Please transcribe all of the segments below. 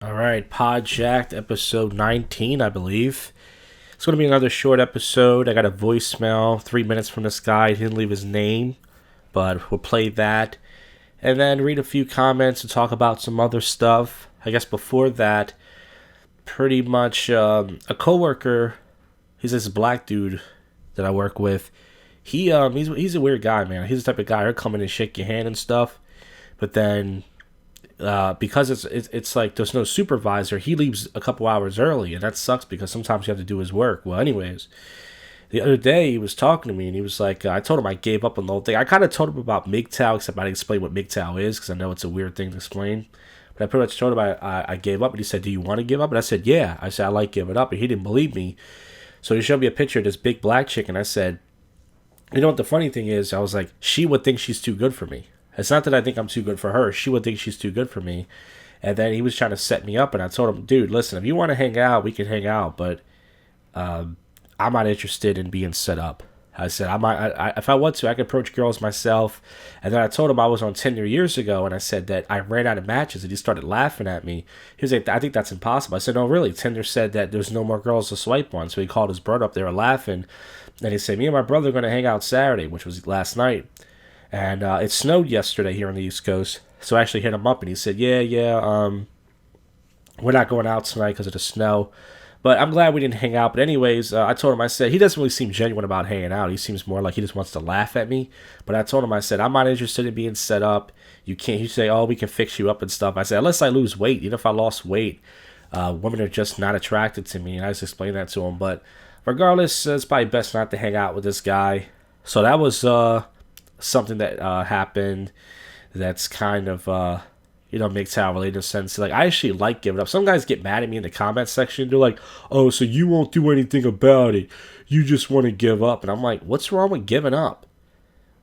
All right, Pod Jak'd episode 19, I believe. It's going to be another short episode. I got a voicemail 3 minutes from this guy. He didn't leave his name, but we'll play that. And then read a few comments and talk about some other stuff. I guess before that, pretty much a coworker, he's this black dude that I work with. He's a weird guy, man. He's the type of guy who'll come in and shake your hand and stuff. But then because it's like there's no supervisor, he leaves a couple hours early, and that sucks because sometimes you have to do his work. Well, anyways, the other day he was talking to me, and he was like, I told him I gave up on the whole thing. I kind of told him about MGTOW, except I didn't explain what MGTOW is because I know it's a weird thing to explain. But I pretty much told him I gave up, and he said, "Do you want to give up?" And I said, "Yeah." I said, "I like giving up," and he didn't believe me. So he showed me a picture of this big black chick, and I said, "You know what the funny thing is?" I was like, "She would think she's too good for me. It's not that I think I'm too good for her. She would think she's too good for me." And then he was trying to set me up, and I told him, "Dude, listen, if you want to hang out, we can hang out, but I'm not interested in being set up." I said, if I want to, I can approach girls myself. And then I told him I was on Tinder years ago, and I said that I ran out of matches, and he started laughing at me. He was like, "I think that's impossible." I said, "No, really. Tinder said that there's no more girls to swipe on." So he called his brother up. They were laughing. And he said, "Me and my brother are going to hang out Saturday," which was last night. And it snowed yesterday here on the East Coast. So I actually hit him up, and he said, "Yeah, we're not going out tonight because of the snow." But I'm glad we didn't hang out. But anyways, I told him, I said, he doesn't really seem genuine about hanging out. He seems more like he just wants to laugh at me. But I told him, I said, "I'm not interested in being set up. You can't, you say, oh, we can fix you up and stuff." I said, "Unless I lose weight, even if I lost weight, women are just not attracted to me." And I just explained that to him. But regardless, it's probably best not to hang out with this guy. So that was something that happened that's kind of MGTOW related in a sense. Like, I actually like giving up. Some guys get mad at me in the comment section. They're like, "Oh, so you won't do anything about it. You just want to give up." And I'm like, what's wrong with giving up?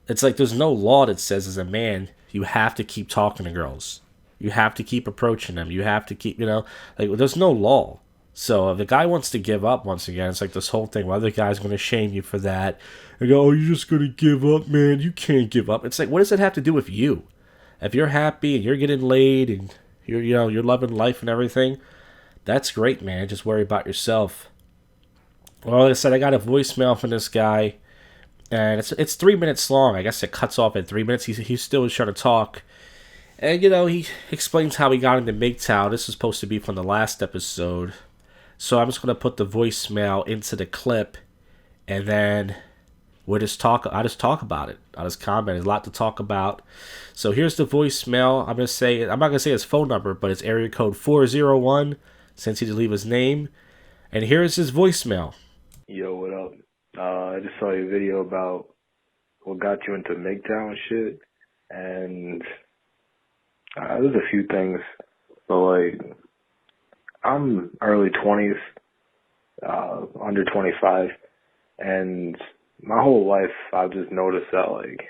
It's like there's no law that says as a man you have to keep talking to girls. You have to keep approaching them. You have to keep, like there's no law. So if the guy wants to give up once again, it's like this whole thing where other guys going to shame you for that. And go, "Oh, you're just going to give up, man. You can't give up." It's like, what does it have to do with you? If you're happy and you're getting laid and you're loving life and everything, that's great, man. Just worry about yourself. Well, like I said, I got a voicemail from this guy, and it's 3 minutes long. I guess it cuts off at 3 minutes. He's still trying to talk, and he explains how he got into MGTOW. This is supposed to be from the last episode, so I'm just gonna put the voicemail into the clip, and then we'll just talk. I just talk about it. I just comment. There's a lot to talk about. So here's the voicemail. I'm not gonna say his phone number, but it's area code 401. Since he didn't leave his name, and here's his voicemail. Yo, what up? I just saw your video about what got you into MGTOW and shit, and there's a few things, but like, I'm early 20s, under 25, and my whole life I've just noticed that like,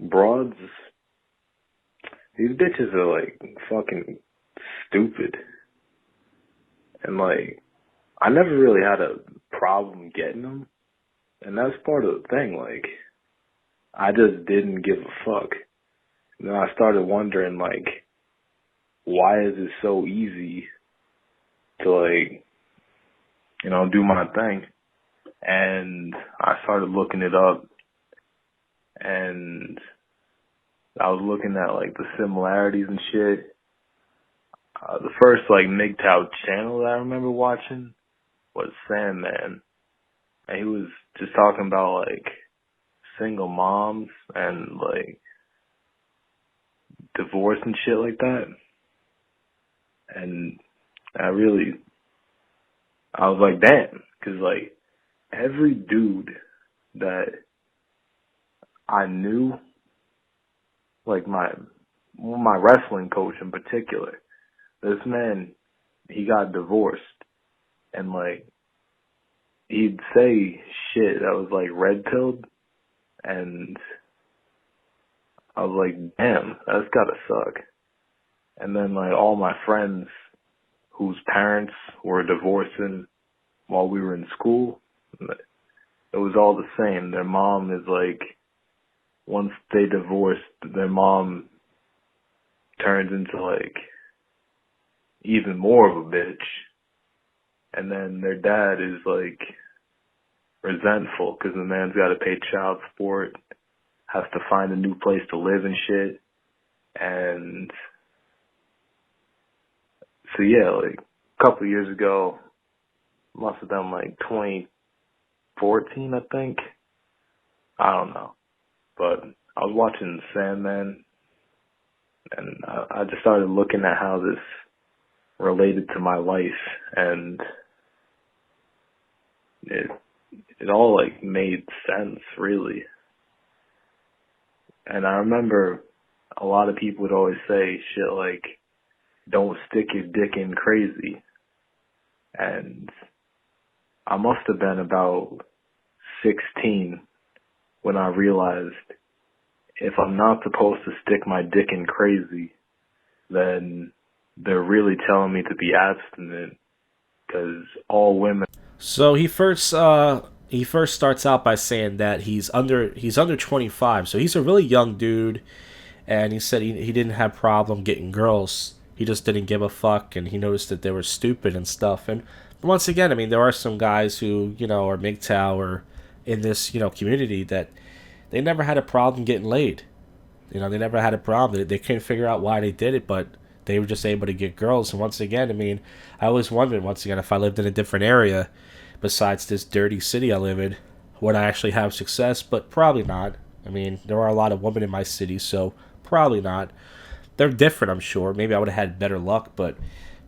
broads, these bitches are like fucking stupid, and like, I never really had a problem getting them, and that's part of the thing. Like, I just didn't give a fuck. And then I started wondering, like, why is it so easy to, like, do my thing? And I started looking it up, and I was looking at, like, the similarities and shit. The first, like, MGTOW channel that I remember watching was Sandman. And he was just talking about, like, single moms and, like, divorce and shit like that. And I was like, damn. Because, like, every dude that I knew, like, my wrestling coach in particular, this man, he got divorced. And, like, he'd say shit that was, like, red-pilled. And I was like, damn, that's gotta suck. And then, like, all my friends whose parents were divorcing while we were in school, it was all the same. Their mom is like, once they divorced, their mom turns into, like, even more of a bitch. And then their dad is like resentful because the man's got to pay child support, has to find a new place to live and shit. And so yeah, like a couple of years ago, must have been like 2014, I think. I don't know. But I was watching Sandman, and I just started looking at how this related to my life, and it all like made sense, really. And I remember a lot of people would always say shit like, don't stick your dick in crazy. And I must have been about 16 when I realized if I'm not supposed to stick my dick in crazy, then they're really telling me to be abstinent, because all women. So he first starts out by saying that he's under 25, so he's a really young dude, and he said he didn't have problem getting girls. He just didn't give a fuck, and he noticed that they were stupid and stuff. And once again, I mean, there are some guys who are MGTOW or in this community that they never had a problem getting laid. They never had a problem. They couldn't figure out why they did it, but they were just able to get girls. And once again, I mean, I always wondered, once again, if I lived in a different area besides this dirty city I live in, would I actually have success? But probably not. I mean, there are a lot of women in my city, so probably not. They're different, I'm sure. Maybe I would have had better luck, but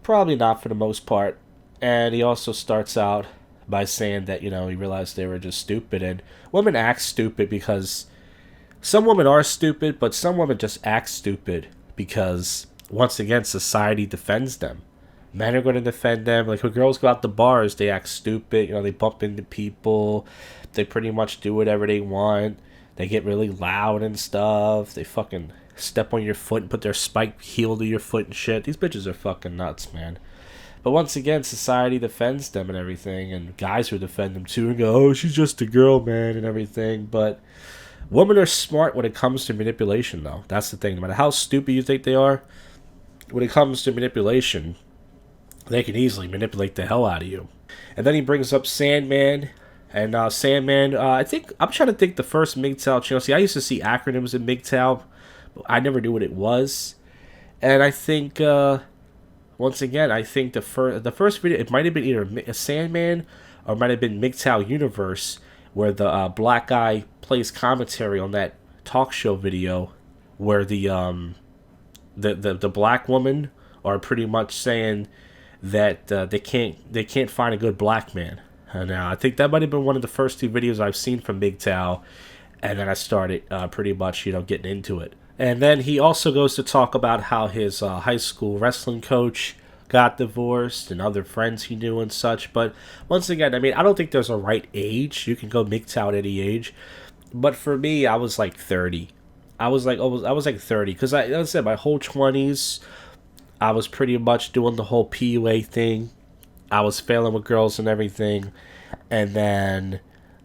probably not for the most part. And he also starts out by saying that, he realized they were just stupid. And women act stupid because some women are stupid, but some women just act stupid because, once again, society defends them. Men are going to defend them. Like, when girls go out to bars, they act stupid. They bump into people. They pretty much do whatever they want. They get really loud and stuff. They fucking step on your foot and put their spiked heel to your foot and shit. These bitches are fucking nuts, man. But once again, society defends them and everything. And guys who defend them too and go, oh, she's just a girl, man, and everything. But women are smart when it comes to manipulation, though. That's the thing. No matter how stupid you think they are, when it comes to manipulation, they can easily manipulate the hell out of you. And then he brings up Sandman. And Sandman, I think, I'm trying to think the first MGTOW channel. See, I used to see acronyms in MGTOW, but I never knew what it was. And I think, once again, I think the first video, it might have been either a Sandman or it might have been MGTOW Universe, where the black guy plays commentary on that talk show video, where the black woman are pretty much saying that they can't find a good black man. And I think that might have been one of the first two videos I've seen from MGTOW, and then I started pretty much getting into it. And then he also goes to talk about how his high school wrestling coach got divorced and other friends he knew and such. But once again, I mean, I don't think there's a right age. You can go MGTOW at any age. But for me, I was like 30. I was like 30 because like I said, my whole 20s, I was pretty much doing the whole PUA thing. I was failing with girls and everything. And then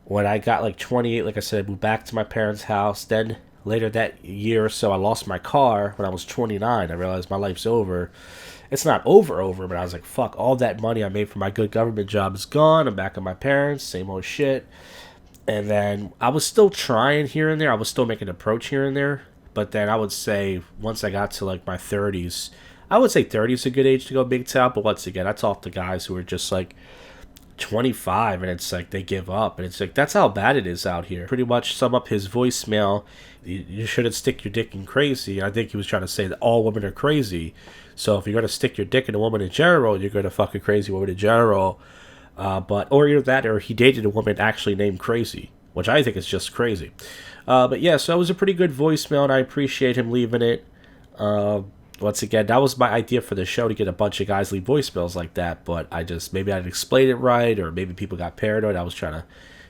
when I got like 28, like I said, I moved back to my parents' house. Then later that year or so, I lost my car when I was 29. I realized my life's over. It's not over, but I was like, fuck, all that money I made from my good government job is gone. I'm back at my parents, same old shit. And then I was still trying here and there. I was still making an approach here and there. But then I would say once I got to like my 30s, I would say 30 is a good age to go MGTOW. But once again, I talk to guys who are just like 25 and it's like they give up. And it's like, that's how bad it is out here. Pretty much sum up his voicemail. You shouldn't stick your dick in crazy. I think he was trying to say that all women are crazy. So if you're going to stick your dick in a woman in general, you're going to fuck a crazy woman in general. Or either that or he dated a woman actually named Crazy, which I think is just crazy. But yeah, so it was a pretty good voicemail and I appreciate him leaving it. Once again, that was my idea for the show, to get a bunch of guys leave voicemails like that, but maybe I didn't explain it right, or maybe people got paranoid.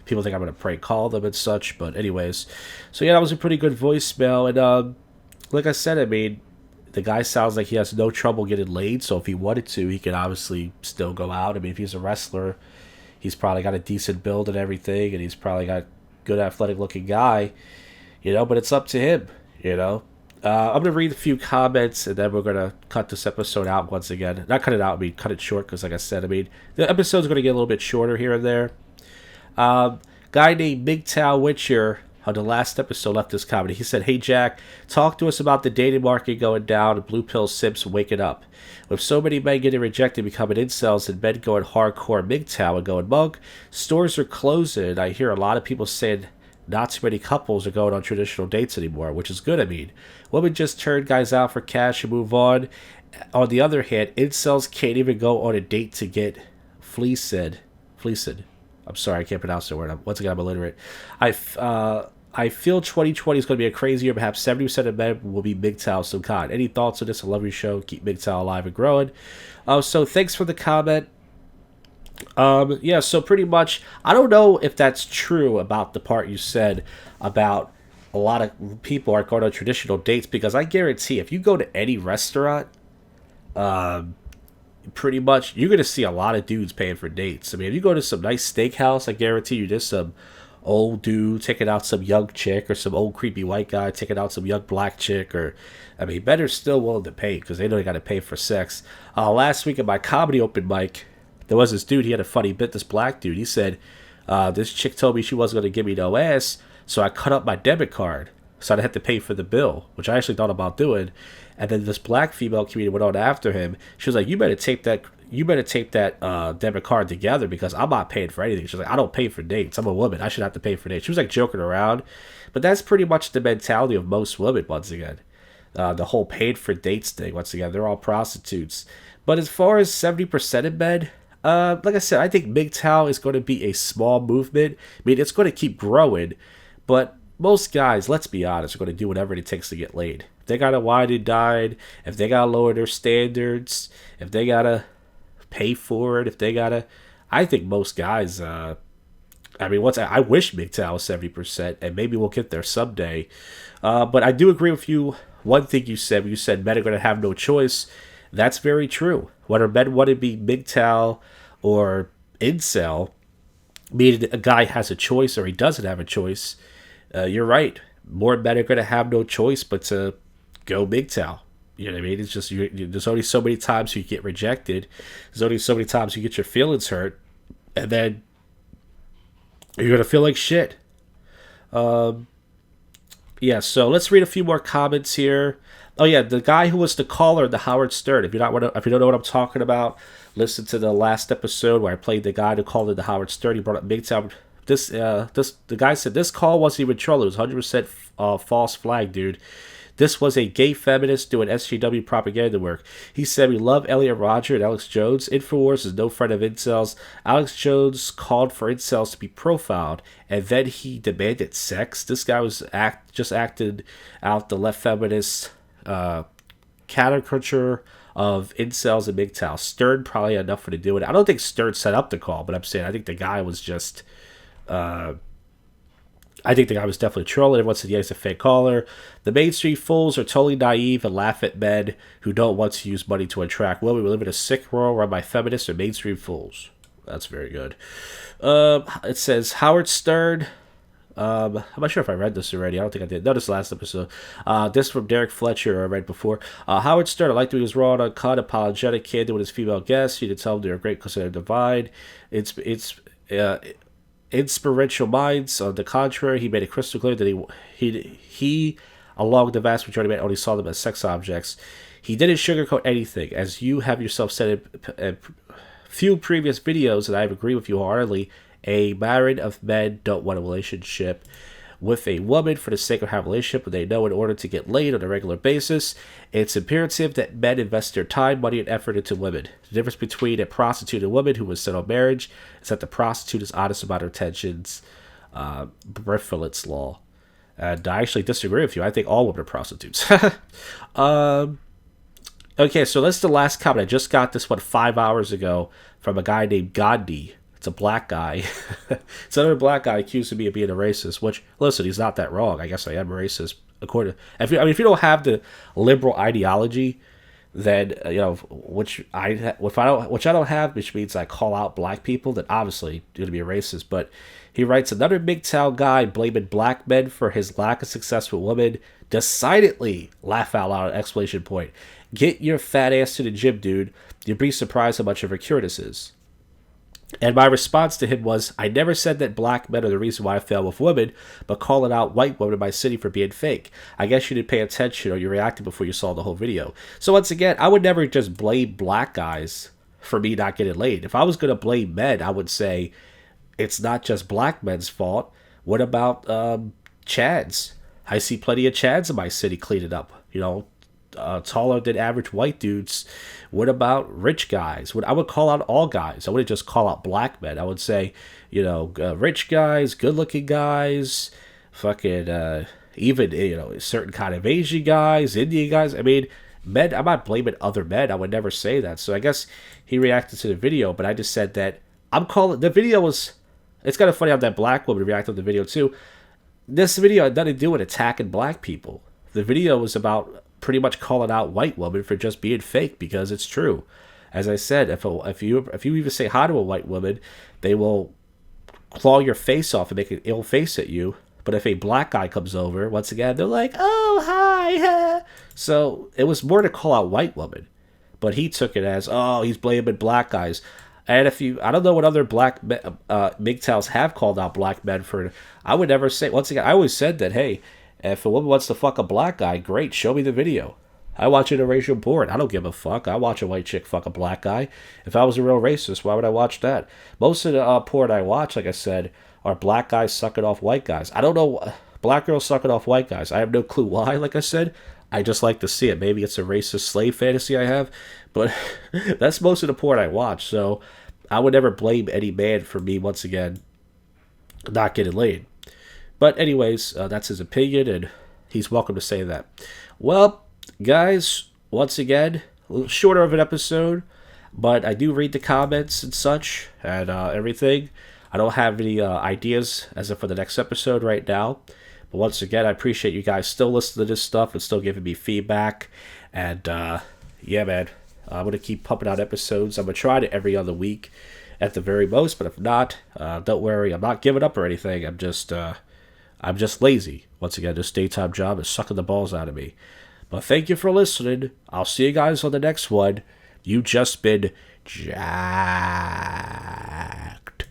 People think I'm going to prank call them and such, but anyways. So yeah, that was a pretty good voicemail, and like I said, I mean, the guy sounds like he has no trouble getting laid, so if he wanted to, he could obviously still go out. I mean, if he's a wrestler, he's probably got a decent build and everything, and he's probably got a good athletic looking guy, but it's up to him, I'm going to read a few comments, and then we're going to cut this episode out once again. Not cut it out, I mean, cut it short, because like I said, I mean, the episode's going to get a little bit shorter here and there. Guy named MGTOW Witcher on the last episode left this comment. He said, "Hey Jack, talk to us about the dating market going down and blue pill simps waking up. With so many men getting rejected becoming incels and men going hardcore MGTOW and going monk, stores are closing. I hear a lot of people saying not too many couples are going on traditional dates anymore, which is good. I mean, women just turn guys out for cash and move on. On the other hand, incels can't even go on a date to get fleeced. Fleeced. I'm sorry, I can't pronounce the word. Once again, I'm illiterate. I feel 2020 is going to be a crazy year. Perhaps 70% of men will be MGTOW of some kind. Any thoughts on this? I love your show. Keep MGTOW alive and growing." So thanks for the comment. Yeah, so pretty much, I don't know if that's true about the part you said about a lot of people are going on traditional dates, because I guarantee if you go to any restaurant, pretty much you're going to see a lot of dudes paying for dates. I mean, if you go to some nice steakhouse, I guarantee you there's some old dude taking out some young chick, or some old creepy white guy taking out some young black chick, or I mean, men are still willing to pay because they know they got to pay for sex. Last week at my comedy open mic, there was this dude, he had a funny bit, this black dude. He said, this chick told me she wasn't going to give me no ass, so I cut up my debit card so I'd have to pay for the bill, which I actually thought about doing. And then this black female comedian went on after him. She was like, you better tape that debit card together, because I'm not paying for anything. She's like, I don't pay for dates. I'm a woman. I should have to pay for dates. She was like joking around. But that's pretty much the mentality of most women, once again. The whole paid for dates thing, once again, they're all prostitutes. But as far as 70% of men, like I said, I think MGTOW is going to be a small movement. I mean, it's going to keep growing, but most guys, let's be honest, are going to do whatever it takes to get laid. If they got to wine and dine, if they got to lower their standards, if they got to pay for it, if they got to... I think most guys, I wish MGTOW was 70%, and maybe we'll get there someday. But I do agree with you. One thing you said men are going to have no choice. That's very true. Whether men want to be MGTOW or incel, meaning a guy has a choice or he doesn't have a choice, you're right. More men are going to have no choice but to go MGTOW. You know what I mean? It's just, there's only so many times you get rejected. There's only so many times you get your feelings hurt. And then you're going to feel like shit. Yeah, so let's read a few more comments here. Oh yeah, the guy who was the caller, the Howard Stern. If you don't know what I'm talking about, listen to the last episode where I played the guy who called it the Howard Stern. He brought up MGTOW. The guy said this call wasn't even troll. It was 100% false flag, dude. This was a gay feminist doing SJW propaganda work. He said, we love Elliot Rodger and Alex Jones. Infowars is no friend of incels. Alex Jones called for incels to be profiled, and then he demanded sex. This guy was just acted out the left feminist caricature of incels and MGTOW. Stern probably had enough to do it. I don't think Stern set up the call, but I'm saying I think the guy was just... I think the guy was definitely trolling. Everyone said, yeah, he's a fake caller. The mainstream fools are totally naive and laugh at men who don't want to use money to attract women. We live in a sick world run by feminists and mainstream fools. That's very good. It says, Howard Stern. I'm not sure if I read this already. I don't think I did. No, this last episode. This from Derek Fletcher, I read before. Howard Stern, I like that he was raw and uncut, apologetic, candid with his female guests. He did tell them they were great because they're divine. It's inspirational minds. On the contrary, he made it crystal clear that he, along with the vast majority of men, only saw them as sex objects. He didn't sugarcoat anything, as you have yourself said in few previous videos, and I agree with you wholeheartedly. A myriad of men don't want a relationship with a woman for the sake of having a relationship, but they know in order to get laid on a regular basis, it's imperative that men invest their time, money, and effort into women. The difference between a prostitute and a woman who was set on marriage is that the prostitute is honest about her intentions. Brett Phillips law. And I actually disagree with you. I think all women are prostitutes. Okay, so that's the last comment. I just got this one 5 hours ago from a guy named Gandhi. It's a black guy. It's another black guy accusing me of being a racist, which, listen, he's not that wrong. I guess I am a racist. If you don't have the liberal ideology, then which I don't have, which means I call out black people, then obviously going to be a racist. But he writes, another MGTOW guy blaming black men for his lack of success with women. Decidedly laugh out loud! Exclamation point. Get your fat ass to the gym, dude. You'd be surprised how much of a cure this is. And my response to him was, I never said that black men are the reason why I fail with women, but calling out white women in my city for being fake. I guess you didn't pay attention or you reacted before you saw the whole video. So once again, I would never just blame black guys for me not getting laid. If I was going to blame men, I would say it's not just black men's fault. What about Chads? I see plenty of Chads in my city cleaning up. Taller than average white dudes. What about rich guys? I would call out all guys. I wouldn't just call out black men. I would say, rich guys, good looking guys, fucking, even, a certain kind of Asian guys, Indian guys. I mean, men, I'm not blaming other men. I would never say that. So I guess he reacted to the video, but I just said that the video was, it's kind of funny how that black woman reacted to the video too. This video had nothing to do with attacking black people. The video was about pretty much calling out white women for just being fake, because it's true. As I said, if you even say hi to a white woman, they will claw your face off and make an ill face at you. But if a black guy comes over, once again, they're like, oh, hi. So it was more to call out white women. But he took it as, oh, he's blaming black guys. And I don't know what other black MGTOWs have called out black men for. I would never say, once again, I always said that, hey, if a woman wants to fuck a black guy, great, show me the video. I watch interracial porn. I don't give a fuck. I watch a white chick fuck a black guy. If I was a real racist, why would I watch that? Most of the porn I watch, like I said, are black guys sucking off white guys. I don't know, black girls sucking off white guys. I have no clue why, like I said. I just like to see it. Maybe it's a racist slave fantasy I have, but that's most of the porn I watch. So I would never blame any man for me, once again, not getting laid. But anyways, that's his opinion, and he's welcome to say that. Well, guys, once again, a little shorter of an episode, but I do read the comments and such, and everything. I don't have any ideas as of for the next episode right now. But once again, I appreciate you guys still listening to this stuff and still giving me feedback. And yeah, man, I'm going to keep pumping out episodes. I'm going to try it every other week at the very most, but if not, don't worry. I'm not giving up or anything. I'm just lazy. Once again, this daytime job is sucking the balls out of me. But thank you for listening. I'll see you guys on the next one. You just been Jak'd.